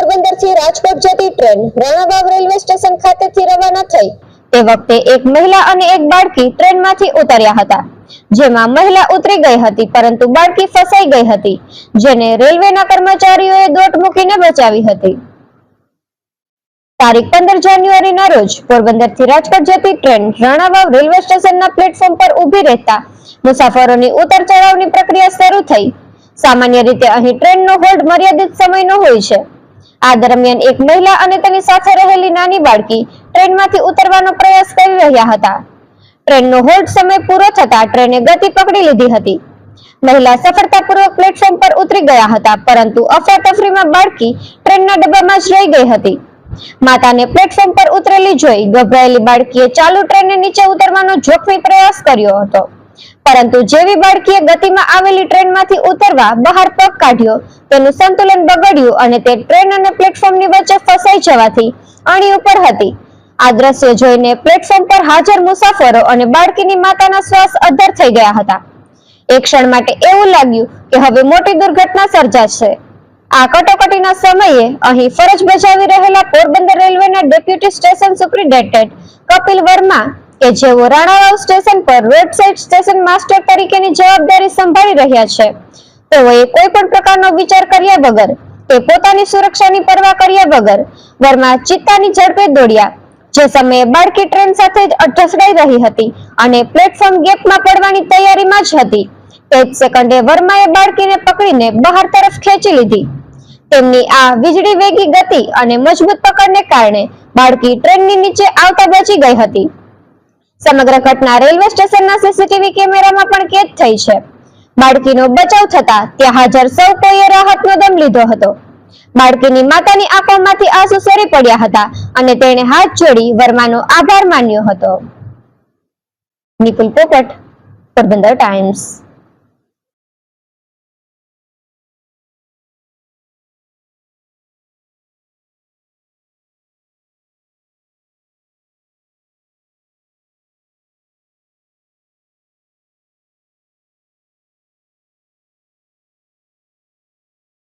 પોરબંદરથી રાજકોટ જતી train Ranavav railway station ખાતેથી રવાના થઈ તે વખતે એક મહિલા અને એક બાળકી ટ્રેનમાંથી ઉતર્યા હતા, જેમાં મહિલા ઉતરી ગઈ હતી પરંતુ બાળકી ફસાઈ ગઈ હતી, જેને રેલવેના કર્મચારીઓએ દોટ મૂકીને બચાવી હતી। તારીખ 15 જાન્યુઆરીના રોજ પોરબંદરથી રાજકોટ જતી ટ્રેન રાણાવાવ રેલવે સ્ટેશનના પ્લેટફોર્મ પર ઊભી રહેતા મુસાફરોની ઉતર ચઢાવની પ્રક્રિયા શરૂ થઈ। સામાન્ય રીતે અહીં ટ્રેનનો હોલ્ડ મર્યાદિત સમયનો હોય છે। આ દરમિયાન એક મહિલા અને તેની સાથે રહેલી નાની બાળકી ટ્રેનમાંથી ઉતરવાનો પ્રયાસ કરી રહ્યા હતા। ટ્રેનનો હોલ્ડ સમય પૂરો થતા ટ્રેને ગતિ પકડી લીધી હતી। મહિલા સફળતાપૂર્વક પ્લેટફોર્મ પર ઉતરી ગયા હતા, પરંતુ અફરાતફરીમાં બાળકી ટ્રેનના ડબ્બામાં જ રહી ગઈ હતી। માતાને પ્લેટફોર્મ પર ઉતરેલી જોઈ ગભરાયેલી બાળકીએ ચાલુ ટ્રેનને નીચે ઉતરવાનો જોખમી પ્રયાસ કર્યો હતો, પરંતુ જેવી બાળકીએ ગતિમાં આવેલી ટ્રેનમાંથી ઉતરવા બહાર પગ કાઢ્યો, તેનું સંતુલન બગડ્યું અને તે ટ્રેન અને પ્લેટફોર્મની વચ્ચે ફસાઈ જવાથી અણી ઉપર હતી। આ દ્રશ્ય જોઈને પ્લેટફોર્મ પર હાજર મુસાફરો અને બાળકીની માતાના શ્વાસ અદ્ધર થઈ ગયા હતા। એક ક્ષણ માટે એવું લાગ્યું કે હવે મોટી દુર્ઘટના સર્જાશે। આ કટોકટીના સમયે અહીં ફરજ બજાવી રહેલા પોરબંદર રેલવેના deputy station superintendent Kapil Verma કે જેઓ રાણાવાવ સ્ટેશન પર રોડ સાઇડ સ્ટેશન માસ્ટર તરીકેની જવાબદારી સંભાળી રહ્યા છે, તેઓએ કોઈ પણ પ્રકારનો વિચાર કર્યા વગર તે પોતાની સુરક્ષાની પરવા કર્યા વગર વર્મા ચિત્તાની ઝડપે દોડ્યા। જે સમયે બાળકી ટ્રેન સાથે ઢસડાઈ રહી હતી અને પ્લેટફોર્મ ગેપમાં પડવાની તૈયારીમાં જ હતી, તે જ સેકન્ડે વર્માએ બાળકીને પકડીને બહાર તરફ ખેંચી લીધી। તેમની આ વીજળી વેગી ગતિ અને મજબૂત પકડને કારણે બાળકી ટ્રેનની નીચે આવતા બચી ગઈ હતી। સમગ્ર ઘટના રેલવે સ્ટેશનના સીસીટીવી કેમેરામાં પણ કેદ થઈ છે। બાળકીનો બચાવ થતા ત્યાં હાજર સૌ કોઈએ રાહતનો દમ લીધો હતો। બાળકીની માતાની આંખોમાંથી આંસુ સરી પડ્યા હતા અને તેણે હાથ જોડી વર્માનો આભાર માન્યો હતો। નિપુલ પોપટ, પોરબંદર ટાઈમ્સ।